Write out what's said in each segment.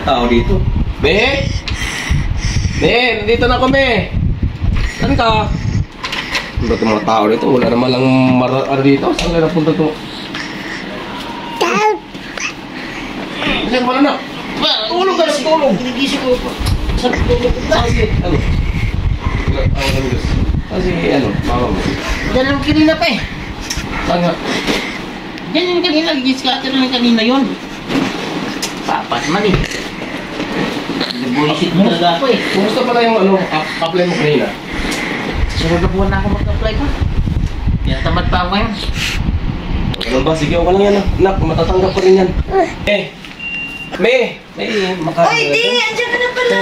tao dito. Be? Be, nandito na kami. Saan ka? Ano ba itong mga tao dito? Wala naman lang marar dito. Saan ka napunta ito? Saan ka na? Tulog ka na, tulog. Ginigising ko po. Saan tulog ko? Sige, ano? Sige, ano? Mama mo. Diyan lang kanina pa eh. Saan nga? Diyan yung kanina. Nag-scatter lang kanina yun. Papat man eh. Nag-buisit mo talaga ako eh. Kumusta pala yung ano, apply mo kanina? Sunod na buwan na ako mag-apply pa. Yan, tamad pa ako ngayon. Ano ba? Sige, okay lang yan. Anak, matatanggap ko rin yan. May makain. Ay, di! Andiyan ka na pala!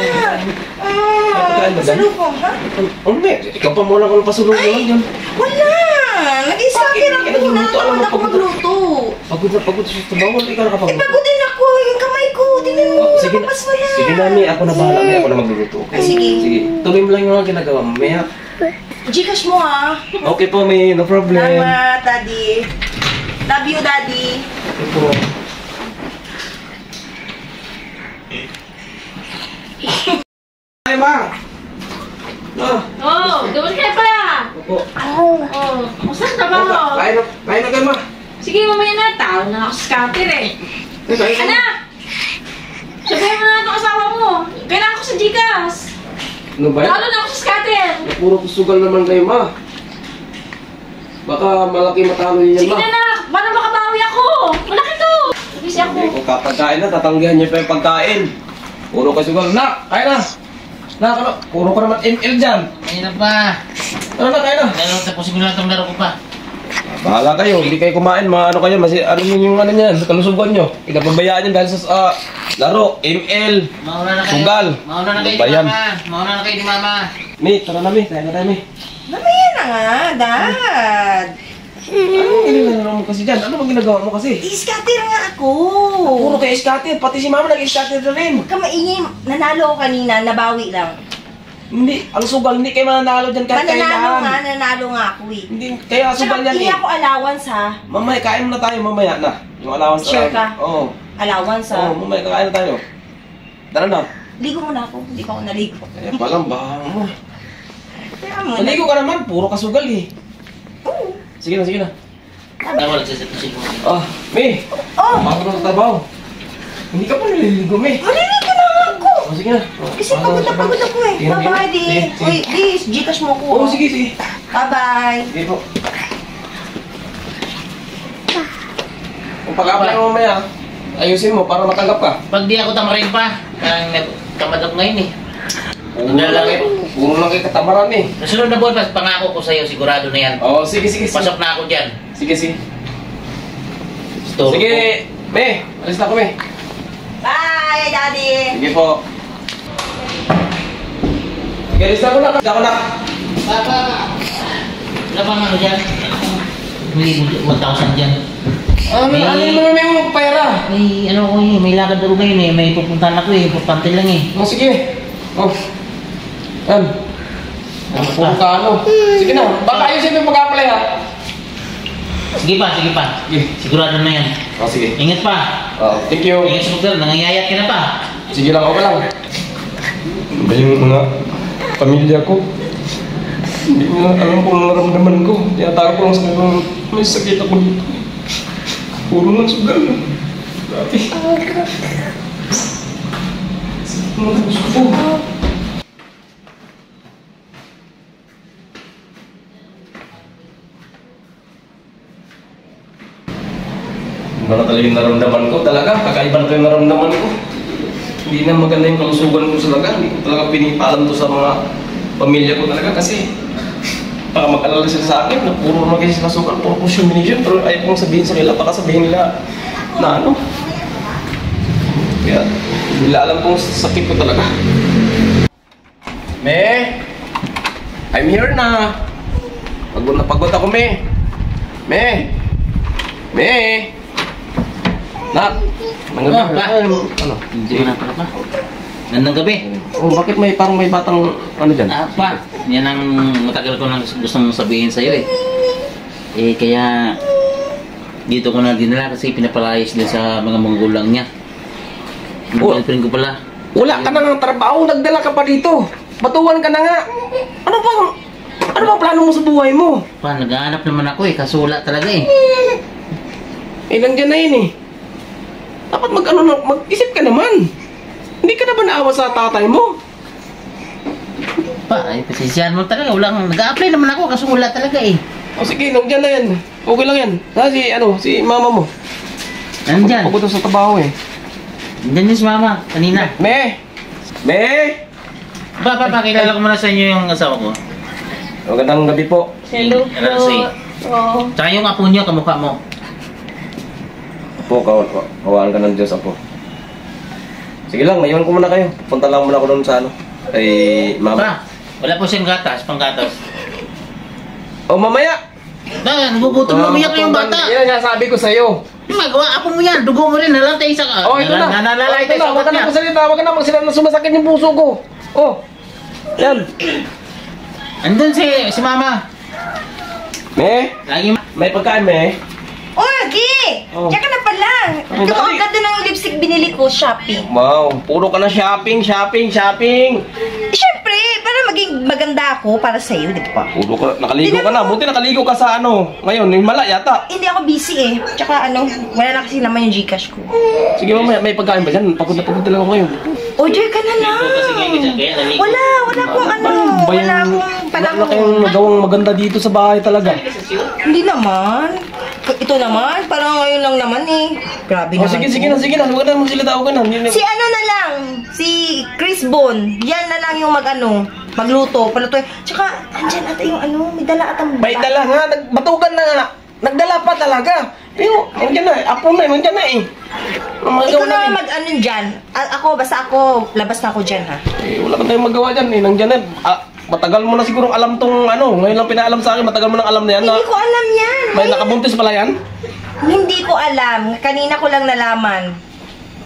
Pasalubong, ha? Hindi, ikaw pa muna kung pasulong lang yan. Wala! Nag-i-scatter ako. Nakatamad ako magluto. Pagod na pagod sa trabaho, hindi ka nakapagod. Pagod din ako. Yung kamay ko. Tingnan mo. Sige na, sige na, Mi. Ako na bahala. Mi, ako na magluluto. Okay? Sige. Sige. Tuloy mo lang yung mga ginagawa mo, Mi. Gcash mo, ha? Okay po, Mi. No problem. Salamat, Daddy. Love you, Daddy. Okay po. Ay, Ma! Oh, gawin kayo pa! Opo. Oh, saan ka ba mo? Kain na kayo, Ma. Sige, mamaya na. Tao na ako sa scatter eh. Kain na. Anak! Sabihin mo na itong asawa mo. Kailangan ko sa Gcash. Ano ba yan? Lalo na ako sa scatter. Puro kusugal naman kayo, Ma. Baka malaki matalo niyan, Sige Ma. na, anak. Paano makabawi ako? Malaki to. Busy ako. Hindi ko kapagkain na, tatanggihan niyo pa yung pagkain. Puro kasugal. Na, kain na. Na, ano? Puro ka naman ML dyan. Ayun na pa. Ano na, kain na. Dalawa tapusin ko na itong laro ko pa. Bahala kayo, hindi kayo kumain, ano kayo, ano yung ano niyan, kalusugan nyo. Pinapabayaan nyo dahil sa laro, ML, Mauna na kayo. sugal. Mauna na kayo di Bayan. mama. Mauna na kayo di mama. Mi, tara na Mi, tayo na tayo Mi. Mamaya na nga, Dad. Anong ginagawa mo kasi dyan? Ano bang ginagawa mo kasi? I-scatter nga ako. Puro kayo scatter, pati si Mama nag-scatter na rin. Huwag ka maingay. Nanalo ako kanina, nabawi lang. Hindi, ang sugal, hindi kayo mananalo dyan kahit Mananalo kailan. nga, nanalo nga ako eh. Hindi, kaya sugal yan Hindi eh. ako allowance ha. Mamaya, kain muna tayo mamaya na. Yung allowance Sure na. ka? Oo. Allowance ha. Oo, mamaya kakain na tayo. Tara na. Ligo muna ako. Hindi pa ako naligo. Kaya palang bahang mo. Kaya mo. Naligo ka naman, puro kasugal eh. Oo. Sige na, sige na. Ako nagsisit-sit mo. Ah, May! Oh! Bago na sa trabaho. Hindi ka pa naliligo, May. Maliligo na nga ako. Oh, sige na. Oh, Kasi bago pagod na na sa pagod trabaho. ako eh. Sige na, Bye-bye, sige di. na. Sige, Uy, sige. di, Gcash mo ko. Oo, sige, sige. Bye-bye. Sige po. Kung pag-apply mo mamaya, ayusin mo para matanggap ka. Pag di ako tamarin pa, tamad ako ngayon eh. Puro lang kayo katamaran eh. Nasunod na buwan, pangako ko sa'yo, sigurado na yan. Oo, sige, sige, sige. Pasok na ako dyan. Sige, sige. Store Sige, ko. May. Alis na kami. Bye, Daddy. Sige po. Sige, alis na ko na. Alis na ko na. Papa! Wala bang ano dyan? May 1,000 dyan. May mga pera. May ano ko eh, may lakad ako ngayon eh. May pupuntahan ako eh, importante lang eh. Oh, sige. Oh. Yan. Tapos Puro ka ano. Sige na. Baka ayusin mo yung pag-apply ha. Sige pa, sige pa. Sige. Sigurado na yan. Oh, sige. Ingat pa. Oh, thank you. Ingat sa hotel, nangangayayat ka na pa. Sige lang, okay lang. Ano ba yung mga pamilya ko? Hindi nila alam kung naramdaman ko. Tinatawag ko lang sa kanila, may sakit ako dito. Puro lang sugal. Grabe. Ano gusto ko? Iba na talaga yung naramdaman ko. Talaga, kakaiba na yung naramdaman ko. Hindi na maganda yung kalusugan ko talaga. Hindi ko talaga pinipalam to sa mga pamilya ko talaga kasi baka mag-alala sila sa akin na puro naman kasi sila sugal, puro consumination. Pero ayaw kong sabihin sa kanila, baka sabihin nila na ano. Kaya, hindi nila alam kung sakit ko talaga. Me! I'm here na! Pagod na pagod ako, Me! Me! Me! Nak! Oh, pa. Ano? Hindi ko na pala pa. Gandang gabi. Oh, bakit parang may batang ano dyan? Ah, pa. Yan ang matagal ko nang gustong sabihin sa'yo eh. Eh, kaya dito ko na dinala kasi pinapalayas din sa mga manggulang niya. Oh. Girlfriend ko pala. Wala ka na ng trabaho, nagdala ka pa dito. Batuan ka na nga. Ano bang plano mo sa buhay mo? Pa, naghahanap naman ako eh. Kaso wala talaga eh. Nandiyan na yun eh. Dapat mag-isip ka naman. Hindi ka na ba naawa sa tatay mo? Pa, ay pasisyahan mo talaga. Nag-a-apply naman ako kaso wala talaga eh. O sige, nandiyan na yan. Okay lang yan. Si mama mo. Nandyan. Pagod sa trabaho eh. Nandyan yung si mama. Kanina. Me! Pa, kilala ko muna sa inyo yung asawa ko. Magandang gabi po. Hello po. Rosy. Oo. Tsaka yung apo niyo, kamukha mo. Apo, kawaan ka ng Diyos, apo. Sige lang, maiwan ko muna kayo. Punta lang muna ako doon sa kay mama. Pa, wala po siyang gatas, panggatas. O mamaya! Nagugutom mo, umiyak yung bata. Yan ang sabi ko sa'yo. Yung magawa, apo mo yan, dugo mo rin, nalalay isa ka. Oh, ito na. Nalalay Ito na, tayo sa wag ka ugat na niya. magsalita. Wag ka na magsalita na sumasakit yung puso ko. Oh. Yan. Andun si mama. Me? Lagi May pagkain, me? Oh, Gi! Oh. Diyan ka na pala. Oh, Ito dali. ang ganda ng lipstick binili ko, shopping. Wow, puro ka na shopping. Siyempre, para maging maganda ako para sa'yo, di ba? Puro ka, nakaligo ka na. Buti nakaligo ka sa ngayon, yung mala yata. Hindi ako busy eh. Tsaka wala na kasi naman yung Gcash ko. Sige mamaya, may pagkain ba dyan? Pagod na lang ako ngayon. Order ka na lang. kasi ngayon kaya naligo. Wala akong wala akong Wala na panahon. kayong nagawang maganda dito sa bahay talaga. Hindi naman. Ito naman, parang ngayon lang naman eh. Grabe Oh, naman. sige na. Huwag na magsilita ako na. Si ano na lang, si Chris Bon. Yan na lang yung magluto, paluto. Tsaka, andyan ata yung may dala atang May dala nga, batugan na nga. Nagdala pa talaga. Pero, nandiyan na, apo na, nandiyan na eh. Ikaw na dyan. Basta ako, labas na ako dyan ha. Wala ka tayong magawa dyan eh, nandiyan na. Matagal mo na siguro alam tong ngayon lang pinaalam sa akin, matagal mo nang alam na yan. Hindi ko alam yan. May nakabuntis pala yan? Hindi ko alam. Kanina ko lang nalaman.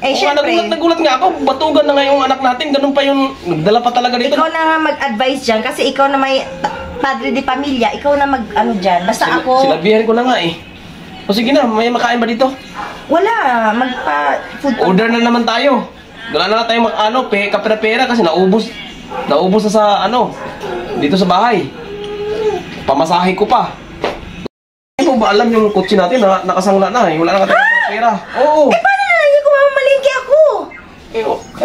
Eh, syempre, Nagulat nga ako, batugan na nga yung anak natin, ganun pa yung, nagdala pa talaga dito. ikaw na nga mag-advise dyan kasi ikaw na may padre de pamilya. Ikaw na dyan. Basta ako, Sinabihan ko na nga eh. O sige na, may makain ba dito? wala. Magpa-food Order na naman tayo. Wala na tayo kapera-pera kasi naubos na sa dito sa bahay. Pamasahe ko pa. Hindi mo ba alam yung kotse natin na nakasangla na eh. Wala na tayong pera. Oo. Paano na lang yung kumamalingki ako?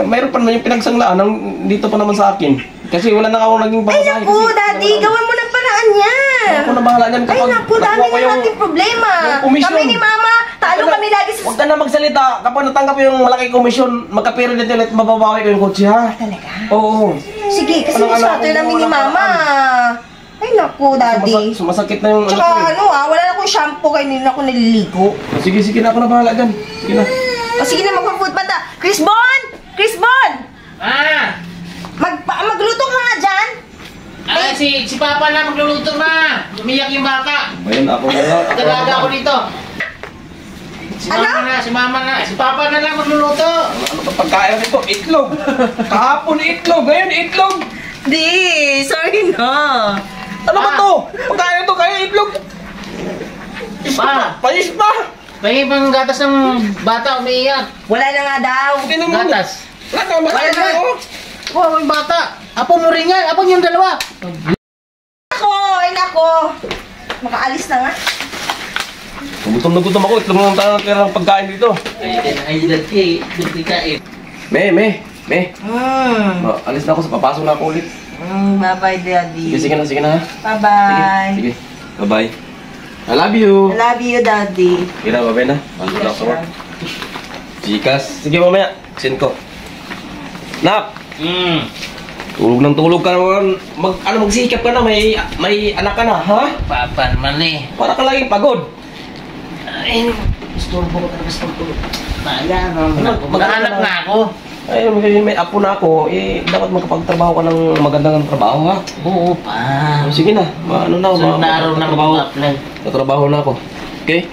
Mayroon pa naman yung pinagsanglaan dito pa naman sa akin. Kasi wala na ako naging Ay pamasahe. naku, daddy, gawan mo ng paraan yan. Ako na bahala dyan Ay kapag naku, dami nakuha ko na natin problema. yung komisyon. Kami ni mama, talo kami lagi sa... Huwag ka na magsalita. Kapag natanggap yung malaking komisyon, magkapira dito ulit, mababawi ko yung kotse ha. Talaga? Oo. Sige, kasi Anong alam swatter ko, namin ni wala mama. Ay naku, daddy. Sumasakit na yung Tsaka ko eh. wala na akong shampoo kaya hindi na ako naliligo. Sige, na ako na bahala dyan. Sige na. O sige na, magpa-food banda. Chris Bon! Chris Bon! Ah! Magluto ka nga dyan. Si Papa na magluluto na. Umiyak yung bata. Bayan ako na lang. Dalaga ako dito. Si Papa na lang magluluto. Ano pa pagkain nito? Itlog. Kahapon itlog. Ngayon itlog. Di, sorry na. Ano ba to? Pagkain nito kaya itlog. Pa! Pais pa. May ibang gatas ng bata umiiyak. Wala na nga daw. Tingnan mo. Gatas. Wala ka makain Wala na. ako. Oh, yung bata. Apo mo rin yan. Apo niyong dalawa. Ay nako. Makaalis na nga. Gutom na gutom ako. Itlog na lang ng pagkain dito. Ay, dati kain. Me. Alis na ako. Papasok na ako ulit. Bye-bye, daddy. Sige na. Bye-bye. Sige. Bye-bye. I love you. I love you, daddy. Sige na, bye-bye na. Bago na ako sa work. Gcash. Sige mamaya. Send ko. Nak! Tulog ka naman. Magsikap ka na. May anak ka na, ha? Papa naman eh. Para ka laging pagod. Ay, gusto ko talaga sa pagtulog. Mag- Maghanap nga ako. Ay, may apo na ako. Dapat magkapagtrabaho ka ng magandang trabaho, ha? Oo pa. Sige na. Sunod na araw na mag-apply. Tatrabaho na ako. Okay?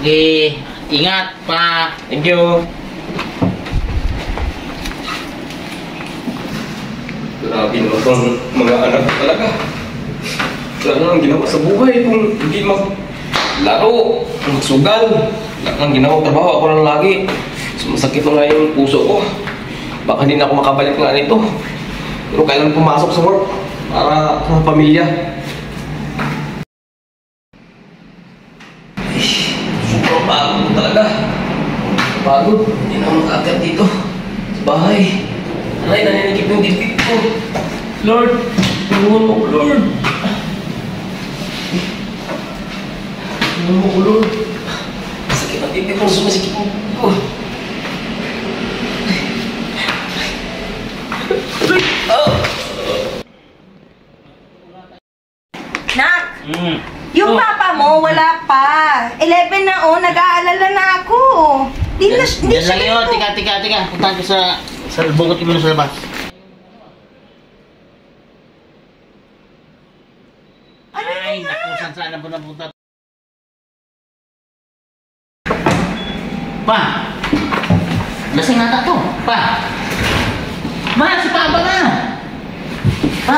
Okay. Ingat pa. Thank you. Grabe naman itong mga anak ko talaga. Wala na ang ginawa sa buhay kung hindi maglaro, magsugal. Wala na ang ginawa trabaho. Ako lang lagi. Sumasakit na nga yung puso ko. Baka hindi na ako makabalik nga nito. Pero kailan pumasok sa work para sa pamilya. Ay, sobrang pagod talaga. Pagod. Hindi na ako makakit dito. Sa bahay. Aray, naninigip yung dibdib ko. Lord, tulungan mo ko, Lord. Tulungan mo ko, Lord. Sakit ang dibdib ko, sumasikip mo ko. Nak, yung papa mo, wala pa. 11 na oh, nag-aalala na ako. Hindi Diyan siya lang yun. ganito. Tika. Puntahan ko sa bukot mo sa labas. Ano Ay, na nga? naku, saan saan na po napunta? Pa! Lasing nata to. Pa! Ma, si Papa na! Pa!